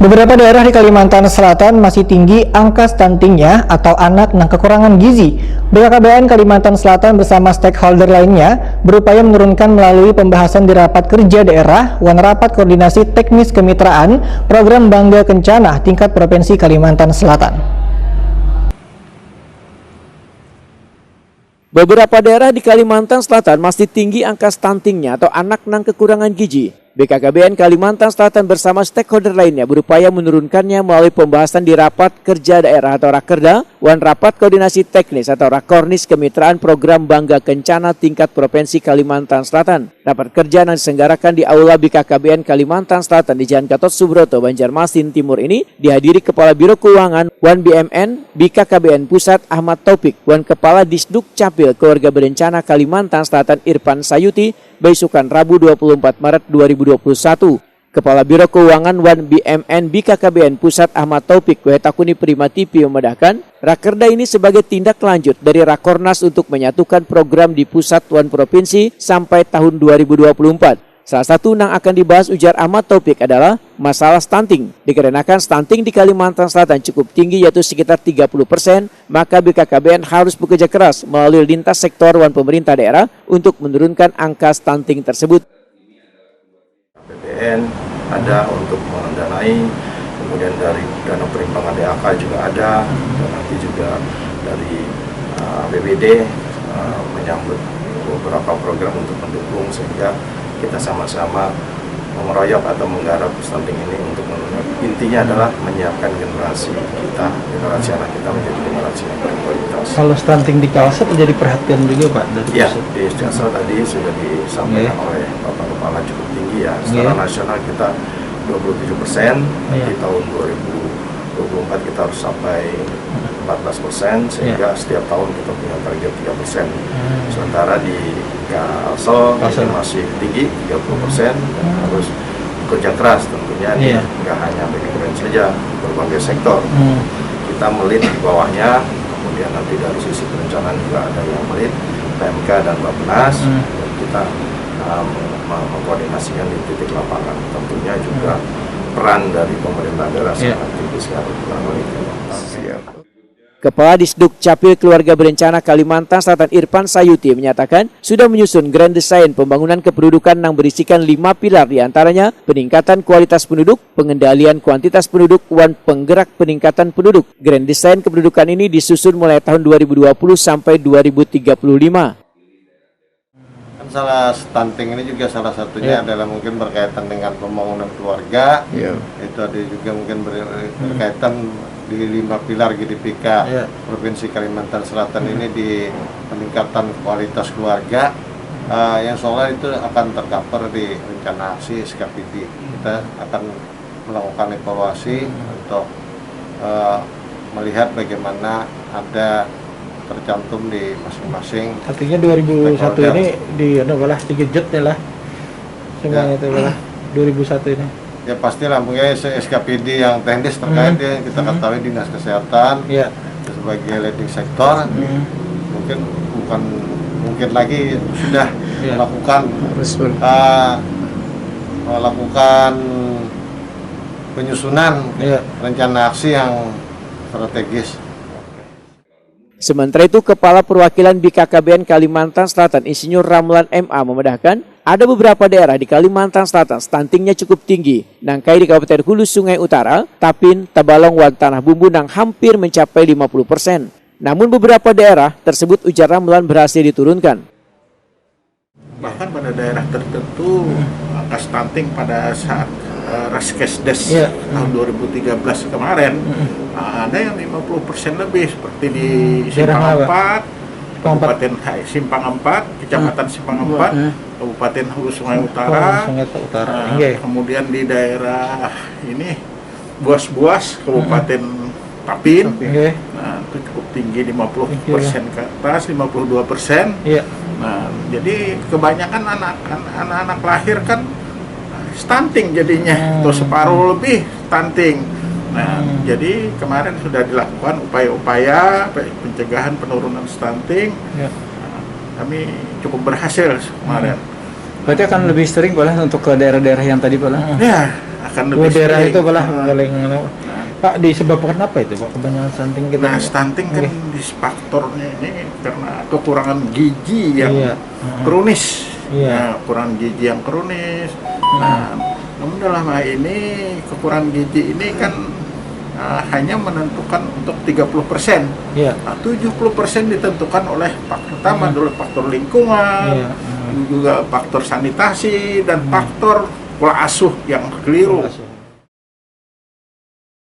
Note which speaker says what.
Speaker 1: Beberapa daerah di Kalimantan Selatan masih tinggi angka stuntingnya atau anak yang kekurangan gizi. BKKBN Kalimantan Selatan bersama stakeholder lainnya berupaya menurunkan melalui pembahasan di rapat kerja daerah dan rapat koordinasi teknis kemitraan program Bangga Kencana tingkat Provinsi Kalimantan Selatan.
Speaker 2: Beberapa daerah di Kalimantan Selatan masih tinggi angka stuntingnya atau anak yang kekurangan gizi. BKKBN Kalimantan Selatan bersama stakeholder lainnya berupaya menurunkannya melalui pembahasan di Rapat Kerja Daerah atau Rakerda dan Rapat Koordinasi Teknis atau Rakornis Kemitraan Program Bangga Kencana tingkat Provinsi Kalimantan Selatan. Rapat kerja yang diselenggarakan di Aula BKKBN Kalimantan Selatan di Jalan Gatot Subroto, Banjarmasin Timur ini dihadiri Kepala Biro Keuangan Wan BMN BKKBN Pusat Ahmad Taufik dan Kepala Disduk Capil Keluarga Berencana Kalimantan Selatan Irfan Sayuti besukan Rabu 24 Maret 2021. Kepala Biro Keuangan Wan BMN BKKBN Pusat Ahmad Taufik Wetakuni Prima TV memedahkan Rakerda ini sebagai tindak lanjut dari Rakornas untuk menyatukan program di pusat wan provinsi sampai tahun 2024. Salah satu yang akan dibahas ujar Ahmad Taufik adalah masalah stunting. Dikarenakan stunting di Kalimantan Selatan cukup tinggi yaitu sekitar 30%, maka BKKBN harus bekerja keras melalui lintas sektor dan pemerintah daerah untuk menurunkan angka stunting tersebut.
Speaker 3: BPN ada untuk mendanai, kemudian dari dana perimbangan DAK juga ada, dan nanti juga dari BBD menyambut beberapa program untuk mendukung sehingga kita sama-sama mengeroyok atau menggarap stunting ini untuk intinya adalah menyiapkan generasi kita, generasi anak kita menjadi generasi yang berkualitas.
Speaker 4: Kalau stunting di Kalsel terjadi perhatian juga Pak dari
Speaker 3: ya, di Kalsel tadi sudah disampaikan oleh Bapak Kepala cukup tinggi ya. Secara nasional kita 27%, di tahun 2024 kita harus sampai 14%, sehingga setiap tahun kita punya target 3%. Sementara di Kalsel ini masih tinggi 30%, dan harus bekerja keras tentunya nggak hanya BKKBN saja, berbagai sektor. Kita melit di bawahnya, kemudian nanti dari sisi perencanaan juga ada yang melit, PMK dan Bappenas, dan kita mengkoordinasikan di titik lapangan. Tentunya juga peran dari pemerintah daerah sangat tinggi sekali.
Speaker 2: Kepala Disduk Capil Keluarga Berencana Kalimantan Selatan Irfan Sayuti menyatakan sudah menyusun grand design pembangunan kependudukan yang berisikan 5 pilar, diantaranya peningkatan kualitas penduduk, pengendalian kuantitas penduduk, dan penggerak peningkatan penduduk. Grand design kependudukan ini disusun mulai tahun 2020 sampai 2035.
Speaker 5: Salah stunting ini juga salah satunya adalah mungkin berkaitan dengan pembangunan keluarga. Itu ada juga mungkin berkaitan di 5 pilar GDPK Provinsi Kalimantan Selatan ini di peningkatan kualitas keluarga yang seolah itu akan tercover di rencana aksi SKPD. Kita akan melakukan evaluasi untuk melihat bagaimana ada tercantum di masing-masing.
Speaker 4: Artinya 2001 ini digejut lah semuanya itu lah 2001 ini.
Speaker 5: Ya pastilah mungkin SKPD yang teknis terkait ya kita ketahui Dinas Kesehatan sebagai leading sektor mungkin lagi sudah melakukan penyusunan rencana aksi yang strategis.
Speaker 2: Sementara itu, Kepala Perwakilan BKKBN Kalimantan Selatan Insinyur Ramlan MA memedahkan ada beberapa daerah di Kalimantan Selatan stuntingnya cukup tinggi. Nangkai di Kabupaten Hulu Sungai Utara, Tapin, Tabalong, dan Tanah Bumbu yang hampir mencapai 50%. Namun beberapa daerah tersebut ujar Ramlan berhasil diturunkan.
Speaker 6: Bahkan pada daerah tertentu angka stunting pada saat Raskesdes tahun 2013 kemarin ada yang 50% lebih, seperti di Simpang 4, Kabupaten Simpang 4, Kecamatan Simpang 4, Kabupaten Hulu Sungai Utara, kemudian di daerah ini Buas-Buas, Kabupaten Tapin, nah itu cukup tinggi 50% ke atas, 52%. Nah, jadi kebanyakan anak-anak lahir kan stunting jadinya, atau separuh lebih stunting. Nah, jadi kemarin sudah dilakukan upaya-upaya pencegahan penurunan stunting. Kami cukup berhasil kemarin.
Speaker 4: Berarti akan lebih sering Pak untuk ke daerah-daerah yang tadi Pak?
Speaker 6: Ya, akan
Speaker 4: Dua
Speaker 6: lebih
Speaker 4: daerah
Speaker 6: sering.
Speaker 4: itu malah paling Pak, disebabkan apa itu Pak, kebanyakan stunting kita?
Speaker 6: Nah, stunting kan di faktornya ini karena kekurangan gizi yang kronis. Nah, kekurangan gizi yang kronis. Nah, namun dalam hal ini kekurangan gizi ini kan hanya menentukan untuk 30%. Nah, 70% ditentukan oleh faktor utama dulu, faktor lingkungan, juga faktor sanitasi dan faktor pola asuh yang keliru.